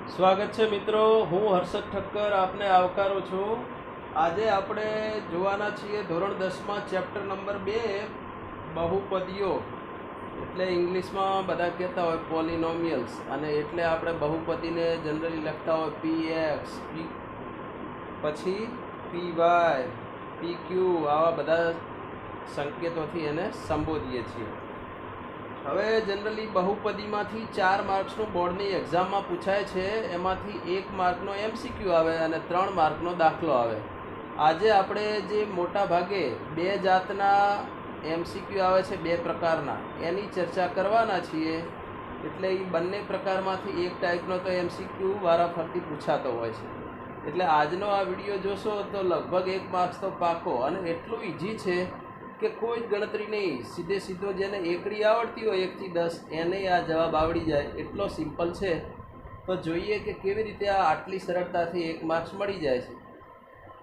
સ્વાગત છે મિત્રો, હું હર્ષદ ઠક્કર આપને આવકારું છું. આજે આપણે જોવાના છીએ ધોરણ 10માં ચેપ્ટર નંબર 2 બહુપદીઓ. એટલે ઇંગ્લિશમાં બધા કહેતા હોય પોલિનોમિયલ્સ, અને એટલે આપણે બહુપદીને જનરલી લખતા હોય px p, પછી py, pq, આવા બધા સંકેતોથી એને સંબોધીએ છીએ. હવે જનરલી બહુપદીમાંથી 4 માર્ક્સનું બોર્ડની એક્ઝામમાં પૂછાય છે. એમાંથી 1 માર્કનો MCQ આવે અને 3 માર્કનો દાખલો આવે. આજે આપણે જે મોટા ભાગે 2 જાતના MCQ આવે છે, 2 પ્રકારના, એની ચર્ચા કરવાના છીએ. એટલે એ બંને પ્રકારમાંથી એક ટાઈપનો તો MCQ વારાફરતી પૂછાતો હોય છે. એટલે આજનો આ વિડીયો જોશો તો લગભગ 1 માર્ક્સ તો પાકો, અને એટલું ઇઝી છે કે કોઈ જ ગણતરી નહીં, સીધો જેને એકડી આવડતી હોય 1 થી 10 એને આ જવાબ આવડી જાય, એટલો સિમ્પલ છે. તો જોઈએ કે કેવી રીતે આ આટલી સરળતાથી 1 માર્ક્સ મળી જાય છે.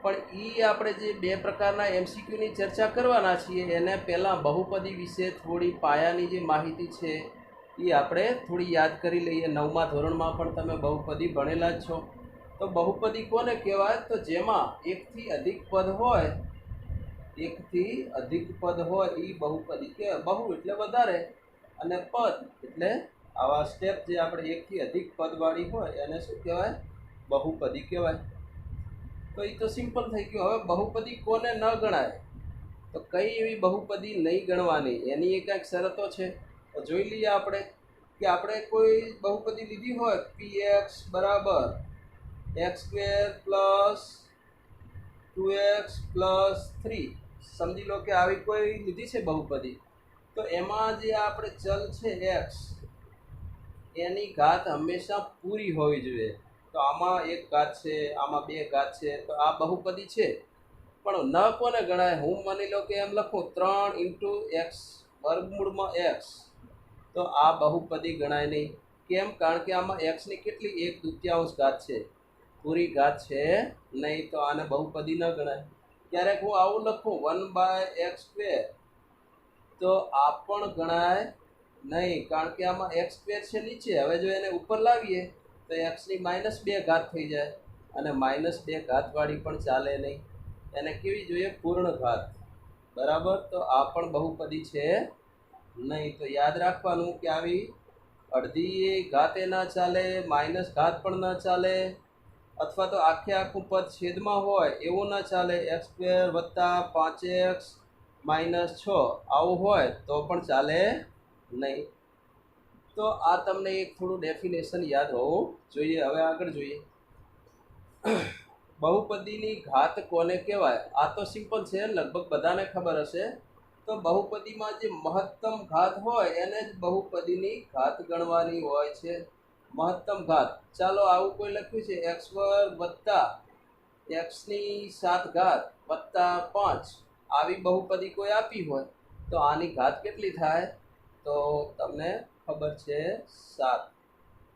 પણ એ આપણે જે 2 પ્રકારના MCQની ચર્ચા કરવાના છીએ, એને પહેલાં બહુપદી વિશે થોડી પાયાની જે માહિતી છે એ આપણે થોડી યાદ કરી લઈએ. 9મા ધોરણમાં પણ તમે બહુપદી ભણેલા જ છો. તો બહુપદી કોને કહેવાય? તો જેમાં 1 થી અધિક પદ હોય, 1 થી અધિક પદ હોય એ બહુપદી કહેવાય. બહુ એટલે વધારે, અને પદ એટલે આવા સ્ટેપ જે આપણે 1 થી અધિક પદવાળી હોય એને શું કહેવાય? બહુપદી કહેવાય. તો એ તો સિમ્પલ થઈ ગયું. હવે બહુપદી કોને ન ગણાય? તો કઈ એવી બહુપદી નહીં ગણવાની, એની એ કાંઈક શરતો છે. તો જોઈ લઈએ આપણે કે આપણે કોઈ બહુપદી લીધી હોય, px બરાબર x² પ્લસ 2x પ્લસ 3, સમજી લો કે આવી કોઈ લીધી છે બહુપદી. તો એમાં જે આપણે ચલ છે x, એની ઘાત હંમેશા પૂરી હોવી જોઈએ. તો આમાં 1 ઘાત છે, આમાં 2 ઘાત છે, તો આ બહુપદી છે. પણ ન કોને ગણાય? હું માની લો કે એમ લખું 3 x વર્ગમૂળમાં x, તો આ બહુપદી ગણાય નહીં. કેમ? કારણ કે આમાં x ની કેટલી 1/2 ઘાત છે, પૂરી ઘાત છે નહીં, તો આને બહુપદી ન ગણાય. ક્યારેક હું આવું લખું 1/x², તો આ પણ ગણાય નહીં, કારણ કે આમાં x² છે નીચે. હવે જો એને ઉપર લાવીએ તો x ની -2 ઘાત થઈ જાય, અને -2 ઘાતવાળી પણ ચાલે નહીં. એને કેવી જોઈએ? પૂર્ણ ઘાત. બરાબર? તો આ પણ બહુપદી છે નહીં. તો યાદ રાખવાનું કે આવી અડધી ઘાતે ના ચાલે, માઇનસ ઘાત પણ ના ચાલે, અથવા તો આખું પદ છેદમાં હોય એવું ના ચાલે. x² + 5x - 6 આવું હોય તો પણ ચાલે નહીં. તો આ તમને એક થોડું ડેફિનેશન યાદ હોવું જોઈએ. હવે આગળ જોઈએ, બહુપદીની ઘાત કોને કહેવાય? આ તો સિમ્પલ છે, લગભગ બધાને ખબર હશે. તો બહુપદીમાં જે મહત્તમ ઘાત હોય એને જ બહુપદીની ઘાત ગણવાની હોય છે. મહત્તમ ઘાત, ચાલો આવું કોઈ લખ્યું છે x² + x ની 7 ઘાત + 5, આવી બહુપદી કોઈ આપી હોય તો આની ઘાત કેટલી થાય? તો તમને ખબર છે 7.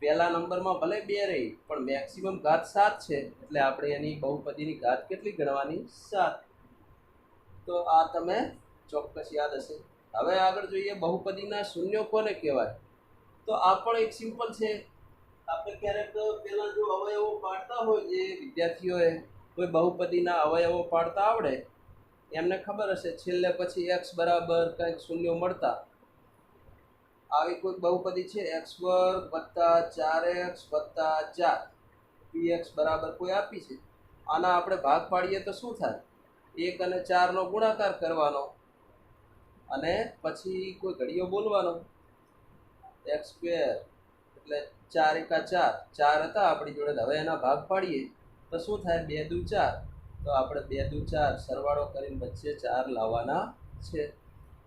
પહેલા નંબરમાં ભલે 2 રહી, પણ મેક્સિમમ ઘાત 7 છે, એટલે આપણે એની બહુપદીની ઘાત કેટલી ગણવાની? 7. તો આ તમે ચોક્કસ યાદ હશે. હવે આગળ જોઈએ, બહુપદીના શૂન્યો કોને કહેવાય? તો આ પણ એક સિમ્પલ છે. આપણે ક્યારેક પહેલાં જો અવયવો પાડતા હોય, જે વિદ્યાર્થીઓએ કોઈ બહુપદીના અવયવો પાડતા આવડે એમને ખબર હશે, છેલ્લે પછી x બરાબર કંઈક શૂન્યો મળતા. આવી કોઈ બહુપદી છે x² + 4x + 4, px બરાબર કોઈ આપી છે. આના આપણે ભાગ પાડીએ તો શું થાય? 1 અને 4નો ગુણાકાર કરવાનો, અને પછી કોઈ ઘડીઓ બોલવાનો. x² એટલે 4 × 4, 4 હતા આપણી જોડે. હવે એના ભાગ પાડીએ તો શું થાય? 2 દુ 4. તો આપણે 2 દુ 4 સરવાળો કરીને વચ્ચે 4 લાવવાના છે.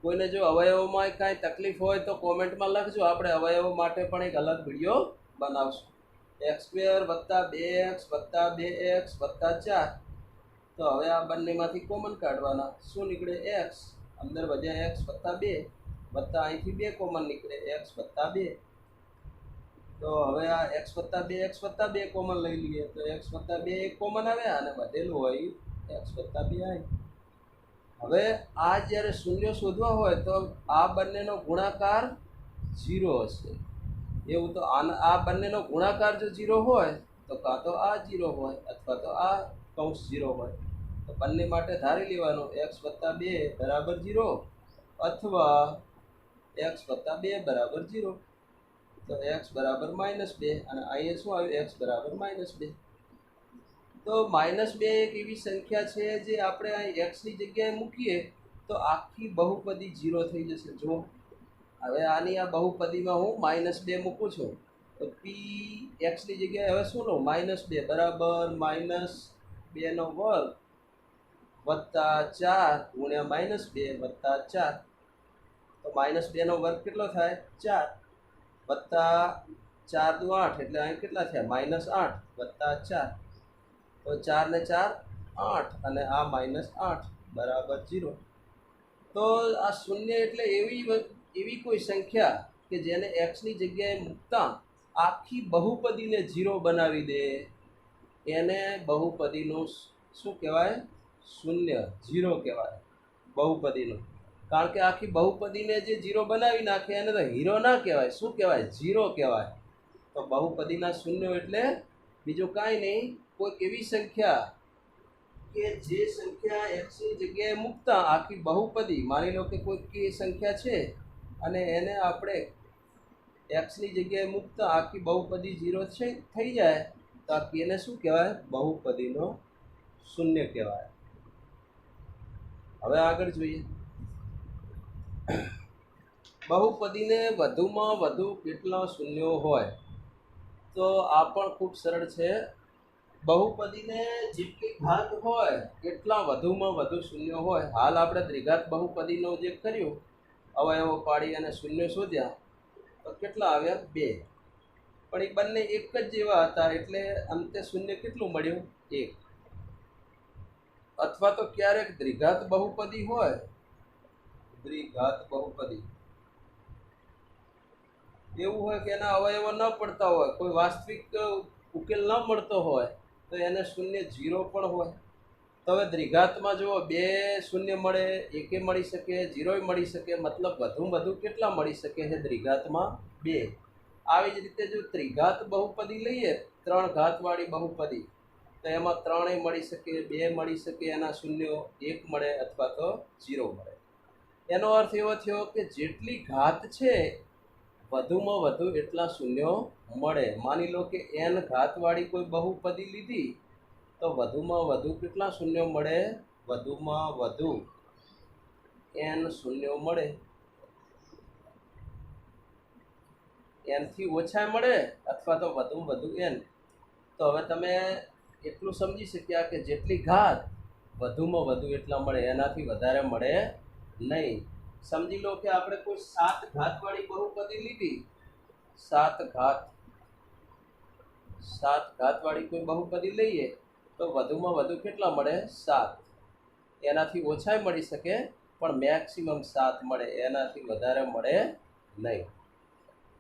કોઈને જો અવયવોમાં કાંઈ તકલીફ હોય તો કોમેન્ટમાં લખજો, આપણે અવયવો માટે પણ એક અલગ વિડીયો બનાવશું. x² + 2x + 2x + 4. તો હવે આ બંનેમાંથી કોમન કાઢવાના. શું નીકળે? x. અંદર વધ્યા x + 2, વત્તા અહીંથી 2 કોમન નીકળે, x + 2. તો હવે આ x + 2 x + 2 કોમન લઈ લઈએ, તો x + 2 એક કોમન આવ્યા, અને વધેલું હોય x + 2 અહીં. હવે આ જ્યારે શૂન્ય શોધવા હોય તો આ બંનેનો ગુણાકાર 0 હશે. એવું તો આ બંનેનો ગુણાકાર જો 0 હોય તો કાં તો આ 0 હોય અથવા તો આ કૌંસ 0 હોય. તો બંને માટે ધારી લેવાનું x + 2 = 0 અથવા x + 2 = 0. તો x = -2 અને અહીંયા શું આવ્યું? x = -2. તો -2 એક એવી સંખ્યા છે જે આપણે અહીં x ની જગ્યાએ મૂકીએ તો આખી બહુપદી 0 થઈ જશે. જો હવે આની આ બહુપદીમાં હું -2 મૂકું છું તો p x ની જગ્યાએ હવે શું લઉં? -2 બરાબર -2 નો વર્ગ વત્તા 4 ગુણ્યા -2 વત્તા 4. તો -2 નો વર્ગ કેટલો થાય? 4 વત્તા 4 દુ 8 એટલે અહીં કેટલા થયા? -8 વત્તા 4. તો 4 ને 4 8 અને આ -8 બરાબર 0. તો આ શૂન્ય એટલે એવી કોઈ સંખ્યા કે જેને x ની જગ્યાએ મૂકતા આખી બહુપદીને 0 બનાવી દે એને બહુપદીનું શું કહેવાય? શૂન્ય, 0 કહેવાય બહુપદીનું. કારણ કે આખી બહુપદીને જે 0 બનાવી નાખે એને તો હીરો ના કહેવાય. શું કહેવાય? 0 કહેવાય. તો બહુપદીના શૂન્ય એટલે બીજું કાંઈ નહીં, કોઈક એવી સંખ્યા કે જે સંખ્યા x ની જગ્યાએ મૂકતા આખી બહુપદી, માની લો કે કોઈક સંખ્યા છે અને એને આપણે x ની જગ્યાએ મૂકતા આખી બહુપદી 0 છે થઈ જાય તો આખી એને શું કહેવાય? બહુપદીનો શૂન્ય કહેવાય. હવે આગળ જોઈએ. બહુપદીને વધુમાં વધુ કેટલા શૂન્યો હોય? તો આ પણ ખૂબ સરળ છે. બહુપદીને જેટલી ઘાત હોય એટલા વધુમાં વધુ શૂન્યો હોય. હાલ આપણે દ્વિઘાત બહુપદીનો જે કર્યું, અવયવો પાડી અને શૂન્ય શોધ્યા તો કેટલા આવ્યા? 2. પણ એ બંને એક જ જેવા હતા એટલે અંતે શૂન્ય કેટલું મળ્યું? 1. અથવા તો ક્યારેક દ્વિઘાત બહુપદી હોય, દ્વિઘાત બહુપદી એવું હોય કે એના અવયવો ન પડતા હોય, કોઈ વાસ્તવિક ઉકેલ ન મળતો હોય તો એને શૂન્ય 0 પણ હોય. તો હવે દ્વિઘાતમાં જુઓ 2 શૂન્ય મળે, 1 મળી શકે, 0 મળી શકે, મતલબ વધુમાં વધુ કેટલા મળી શકે છે? દ્વિઘાતમાં 2. આવી જ રીતે જો ત્રિઘાત બહુપદી લઈએ, 3 ઘાતવાળી બહુપદી, તો એમાં 3 મળી શકે, 2 મળી શકે, એના શૂન્યો 1 મળે અથવા તો 0 મળે. એનો અર્થ એવો થયો કે જેટલી ઘાત છે વધુમાં વધુ એટલા શૂન્યો મળે. માની લો કે n ઘાતવાળી કોઈ બહુપદી લીધી તો વધુમાં વધુ કેટલા શૂન્યો મળે? વધુમાં વધુ n શૂન્યો મળે. n થી ઓછા મળે અથવા તો વધુમાં વધુ n. તો હવે તમે એટલું સમજી શક્યા કે જેટલી ઘાત વધુમાં વધુ એટલા મળે, એનાથી વધારે મળે નહીં. સમજી લો કે આપણે કોઈ 7 ઘાતવાળી બહુપદી લીધી, 7 ઘાતવાળી કોઈ બહુપદી લઈએ તો વધુમાં વધુ કેટલા મળે? 7. એનાથી ઓછાય મળી શકે પણ મેક્સિમમ 7 મળે, એનાથી વધારે મળે નહીં.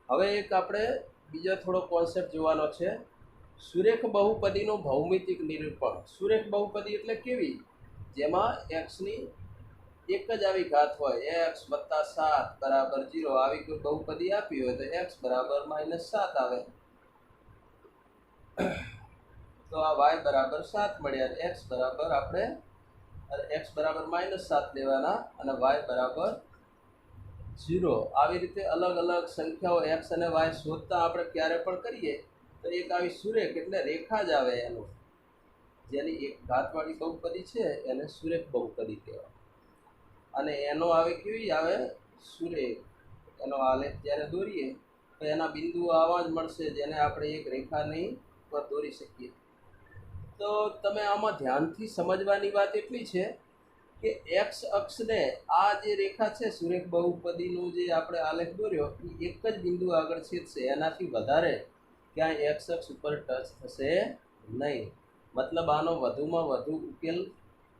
હવે એક આપણે બીજો થોડો કોન્સેપ્ટ જોવાનો છે, સુરેખ બહુપદીનું ભૌમિતિક નિરૂપણ. સુરેખ બહુપદી એટલે કેવી? જેમાં એક્સની એક જ આવી ઘાત હોય, x + 7 = 0. આવી કોઈ બહુપદી આપી હોય તો x = -7 આવે. તો આ y = 7 મળ્યા. x બરાબર આપણે x બરાબર -7 લેવાના અને y બરાબર 0. આવી રીતે અલગ અલગ સંખ્યાઓ x અને y શોધતા આપણે ક્યારે પણ કરીએ તો એક આવી સુરેખ એટલે રેખા જ આવે એનું, જેની એક ઘાતવાળી બહુપદી છે એને સુરેખ બહુપદી કહેવાય. અને એનો આવે કેવી આવે? સુરેખ. એનો આલેખ જ્યારે દોરીએ તો એના બિંદુઓ આવા જ મળશે જેને આપણે એક રેખાની પર દોરી શકીએ. તો તમે આમાં ધ્યાનથી સમજવાની વાત એટલી છે કે x અક્ષને આ જે રેખા છે સુરેખ બહુપદીનું જે આપણે આલેખ દોર્યો એ એક જ બિંદુ આગળ છેદશે, એનાથી વધારે ક્યાંય x અક્ષ ઉપર ટચ થશે નહીં. મતલબ આનો વધુમાં વધુ ઉકેલ,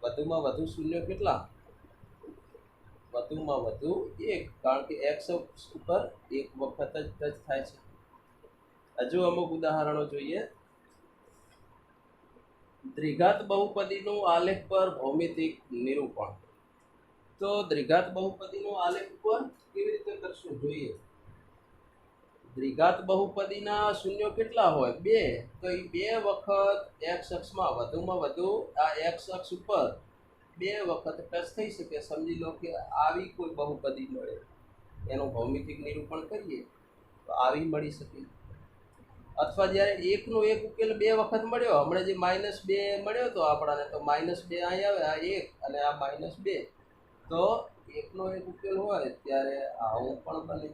વધુમાં વધુ શૂન્ય કેટલા? વધુમાં વધુ 1, કારણ કે x અક્ષ ઉપર એક વખત જ ટચ થાય છે. હજુ અમુક ઉદાહરણો જોઈએ. દ્વિઘાત બહુપદીનું આલેખ પર ભૌમિતિક નિરૂપણ. તો દ્વિઘાત બહુપદીનું આલેખ પર કેવી રીતે કરશું જોઈએ. દ્વિઘાત બહુપદીના શૂન્યો કેટલા હોય? 2. તો એ 2 વખત એક્સ અક્ષમાં વધુમાં વધુ આ એક્સ અક્ષ ઉપર 2 વખત ટચ થઈ શકે. સમજી લો કે આવી કોઈ બહુપદી મળે, એનું ભૌમિતિક નિરૂપણ કરીએ તો આવી મળી શકે. અથવા જ્યારે એકનો એક ઉકેલ 2 વખત મળ્યો, હમણાં જે -2 મળ્યો તો આપણાને, તો -2 અહીં આવે, આ 1 અને આ -2, તો એકનો એક ઉકેલ હોય ત્યારે આવું પણ બને.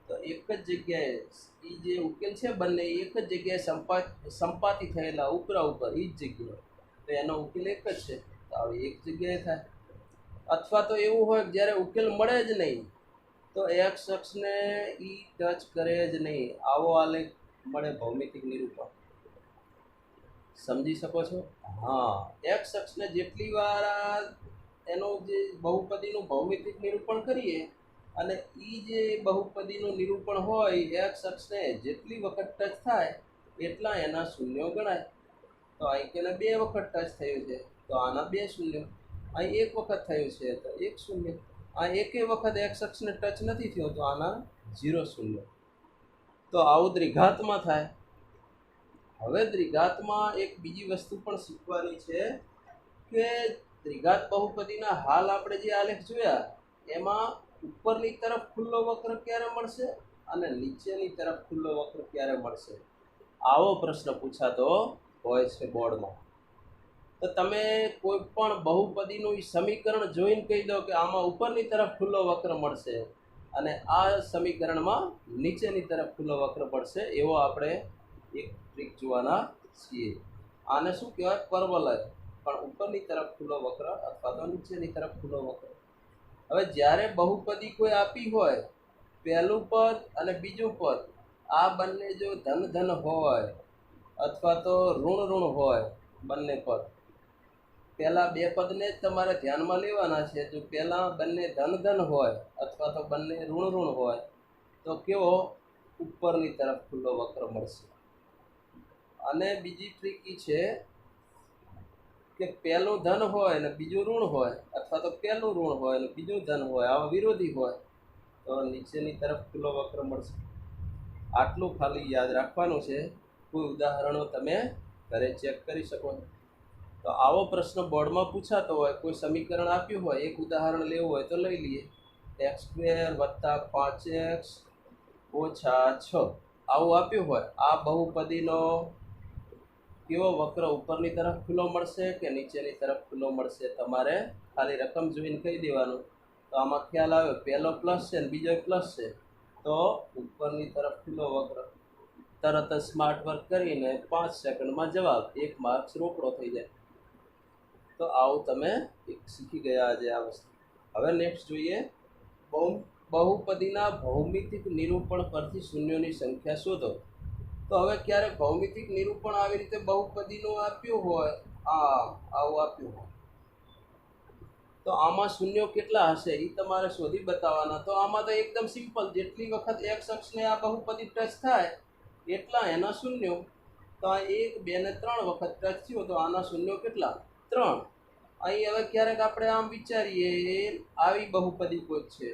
તો એક જ જગ્યાએ એ જે ઉકેલ છે બંને એક જ જગ્યાએ સંપાતી થયેલા ઉપરા ઉપર એ જ જગ્યાએ, તો એનો ઉકેલ એક જ છે, તો આવી એક જગ્યાએ થાય. અથવા તો એવું હોય કે જ્યારે ઉકેલ મળે જ નહીં તો એક્સ અક્ષને ઈ ટચ કરે જ નહીં, આવો આલેખ મળે ભૌમિતિક નિરૂપણ. સમજી શકો છો? હા, એક્સ અક્ષને જેટલી વાર એનું જે બહુપદીનું ભૌમિતિક નિરૂપણ કરીએ અને એ જે બહુપદીનું નિરૂપણ હોય એક્સ અક્ષને જેટલી વખત ટચ થાય એટલા એના શૂન્યો ગણાય. તો અહીં કેને 2 વખત ટચ થયું છે તો આના 2 શૂન્યો. અહીં 1 વખત થયું છે તો 1 શૂન્ય. આ એકેય વખત એક્સ અક્ષને ટચ નથી થયો તો આના 0 શૂન્ય. તો આવું દ્વિઘાતમાં થાય. હવે દ્વિઘાતમાં એક બીજી વસ્તુ પણ શીખવાની છે કે દ્વિઘાત બહુપદીના હાલ આપણે જે આલેખ જોયા એમાં ઉપરની તરફ ખુલ્લો વક્ર ક્યારે મળશે અને નીચેની તરફ ખુલ્લો વક્ર ક્યારે મળશે, આવો પ્રશ્ન પૂછાતો હોય છે બોર્ડમાં. તો તમે કોઈ પણ બહુપદીનું સમીકરણ જોઈને કહી દો કે આમાં ઉપરની તરફ ખુલ્લો વક્ર મળશે અને આ સમીકરણમાં નીચેની તરફ ખુલ્લો વક્ર પડશે, એવો આપણે એક ટ્રીક જોવાના છીએ. આને શું કહેવાય? પરવલય. પણ ઉપરની તરફ ખુલ્લો વક્ર અથવા તો નીચેની તરફ ખુલ્લો વક્ર. હવે જ્યારે બહુપદી કોઈ આપી હોય, પહેલું પદ અને બીજું પદ, આ બંને જો ધન ધન હોય અથવા તો ઋણ ઋણ હોય બંને પદ, પહેલા 2 પદને જ તમારે ધ્યાનમાં લેવાના છે. જો પહેલા બંને ધન ધન હોય અથવા તો બંને ઋણ ઋણ હોય તો કેવો ઉપરની તરફ ખુલ્લો વક્ર મળશે. અને બીજી ટ્રીક ઈ છે કે પહેલું ધન હોય ને બીજું ઋણ હોય અથવા તો પહેલું ઋણ હોય ને બીજું ધન હોય, આવા વિરોધી હોય તો નીચેની તરફ ખુલ્લો વક્ર મળશે. આટલું ખાલી યાદ રાખવાનું છે. કોઈ ઉદાહરણો તમે ઘરે ચેક કરી શકો છો. તો આવો પ્રશ્ન બોર્ડમાં પૂછાતો હોય, કોઈ સમીકરણ આપ્યું હોય, એક ઉદાહરણ લેવું હોય તો લઈ લઈએ. x² + 5x - 6 આવું આપ્યું હોય, આ બહુપદીનો કેવો વક્ર ઉપરની તરફ ખુલ્લો મળશે કે નીચેની તરફ ખુલ્લો મળશે, તમારે ખાલી રકમ જોઈને કહી દેવાનું. તો આમાં ખ્યાલ આવે, પહેલો પ્લસ છે ને બીજો પ્લસ છે તો ઉપરની તરફ ખુલ્લો વક્ર. તરત જ સ્માર્ટ વર્ક કરીને 5 સેકન્ડમાં જવાબ, 1 માર્ક્સ રોકડો થઈ જાય. તો આવું તમે શીખી ગયા આજે આ વસ્તુ. હવે નેક્સ્ટ જોઈએ, બહુપદીના ભૌમિતિક નિરૂપણ પરથી શૂન્યોની સંખ્યા શોધો. તો હવે ક્યારેક ભૌમિતિક નિરૂપણ આવી રીતે બહુપદીનું આપ્યું હોય, આવું આપ્યું હોય તો આમાં શૂન્યો કેટલા હશે એ તમારે શોધી બતાવવાના. તો આમાં તો એકદમ સિમ્પલ, જેટલી વખત એક્સ અક્ષને આ બહુપદી ટચ થાય એટલા એના શૂન્યો. તો આ 1, 2 ને 3 વખત ટચ થયો તો આના શૂન્યો કેટલા? 3. અહીં હવે ક્યારેક આપણે આમ વિચારીએ આવી બહુપદી કોઈ છે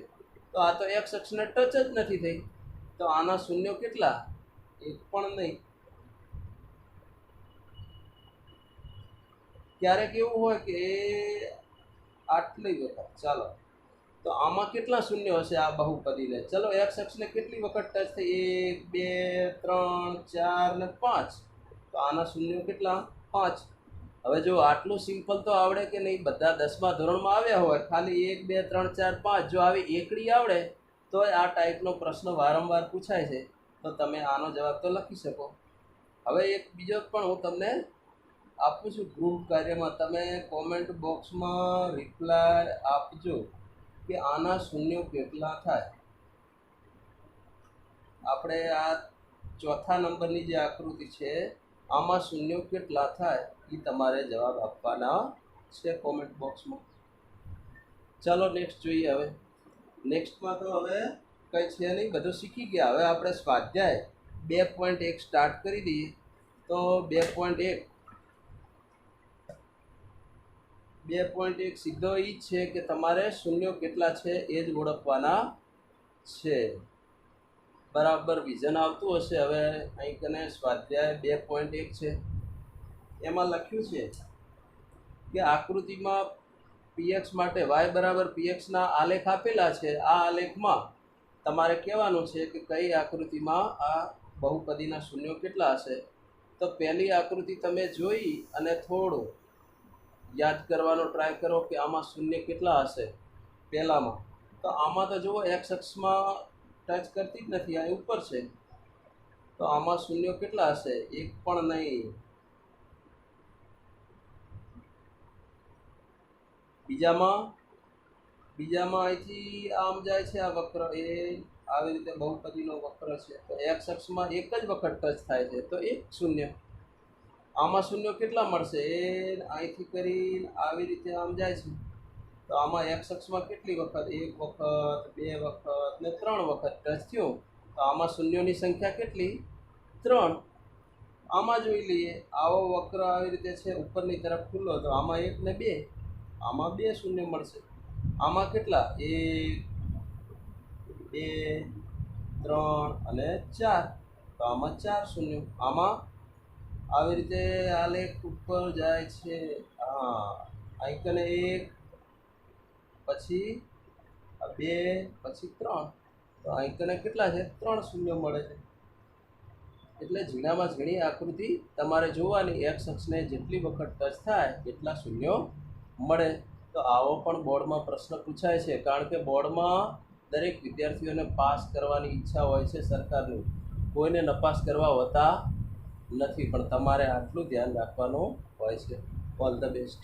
તો આ તો એક્સ અક્ષને ટચ જ નથી થઈ, તો આના શૂન્યો કેટલા? 1 પણ નહીં. ક્યારેક એવું હોય કે આટલી વખત, ચાલો તો આમાં કેટલા શૂન્ય હશે આ બહુપદીને? ચલો એક્સ અક્ષને કેટલી વખત ટચ થઈ? 1, 2, 3, 4 ને 5, તો આના શૂન્યો કેટલા? 5. હવે જો આટલું સિમ્પલ તો આવડે કે નહીં, બધા 10મા ધોરણમાં આવ્યા હોય, ખાલી 1, 2, 3, 4, 5 જો આવી એકડી આવડે તો આ ટાઈપનો પ્રશ્ન વારંવાર પૂછાય છે, તો તમે આનો જવાબ તો લખી શકો. હવે એક બીજો પણ હું તમને આપું છું ગૃહ કાર્યમાં, તમે કોમેન્ટ બોક્સમાં રિપ્લાય આપજો કે આના શૂન્યો કેટલા થાય. આપણે આ 4થા નંબરની જે આકૃતિ છે આમાં શૂન્યો કેટલા થાય એ તમારે જવાબ આપવાના છે કોમેન્ટ બોક્સમાં. ચાલો નેક્સ્ટ જોઈએ. હવે નેક્સ્ટમાં તો હવે કંઈ છે નહીં, બધું શીખી ગયા. હવે આપણે સ્વાધ્યાય 2.1 સ્ટાર્ટ કરી દઈએ. તો 2.1 સીધો એ જ છે કે તમારે શૂન્યો કેટલા છે એ જ ઓળખવાના છે. બરાબર વિઝન આવતું હશે. હવે અહીં કને સ્વાધ્યાય 2.1 છે, એમાં લખ્યું છે કે આકૃતિમાં પીએક્સ માટે વાય બરાબર પીએક્સના આલેખ આપેલા છે. આ આલેખમાં તમારે કહેવાનું છે કે કઈ આકૃતિમાં આ બહુપદીના શૂન્યો કેટલા હશે. તો પહેલી આકૃતિ તમે જોઈ અને થોડું યાદ કરવાનો ટ્રાય કરો કે આમાં શૂન્ય કેટલા હશે. પહેલામાં તો આમાં તો જુઓ એક્સ અક્ષમાં ટચ કરતી જ નથી, આ ઉપર છે, તો આમાં શૂન્ય કેટલા હશે? એક પણ નહીં. બીજામાં અહીંથી આમ જાય છે આ વક્ર, એ આવી રીતે બહુપદીનો વક્ર છે, તો એક્સ અક્ષમાં એક જ વખત ટચ થાય છે, તો એક શૂન્ય. આમાં શૂન્ય કેટલા મળશે? એ અહીંથી કરીને આવી રીતે આમ જાય છે, તો આમાં એક્સ અક્ષમાં કેટલી વખત? એક વખત, બે વખત ને ત્રણ વખત ટચ થયું, તો આમાં શૂન્યોની સંખ્યા કેટલી? 3. આમાં જોઈ લઈએ, આવો વક્ર આવી રીતે છે ઉપરની તરફ ખુલ્લો, તો આમાં 1 ને 2, આમાં 2 શૂન્ય મળશે. આમાં કેટલા? 1, 2, 3 અને 4, તો આમાં 4 શૂન્ય. આમાં આવી રીતે આલેખ ઉપર જાય છે. હા, અહીં કને 1, પછી 2, પછી 3, તો અહીં કને કેટલા છે? 3 શૂન્ય મળે છે. એટલે ઝીણામાં ઝીણી આકૃતિ તમારે જોવાની, એક્સ અક્ષને જેટલી વખત ટચ થાય એટલા શૂન્યો મળે. તો આવો પણ બોર્ડમાં પ્રશ્ન પૂછાય છે, કારણ કે બોર્ડમાં દરેક વિદ્યાર્થીઓને પાસ કરવાની ઈચ્છા હોય છે સરકારની, કોઈને નપાસ કરવા હોતા નથી, પણ તમારે આટલું ધ્યાન રાખવાનું હોય છે. All the best.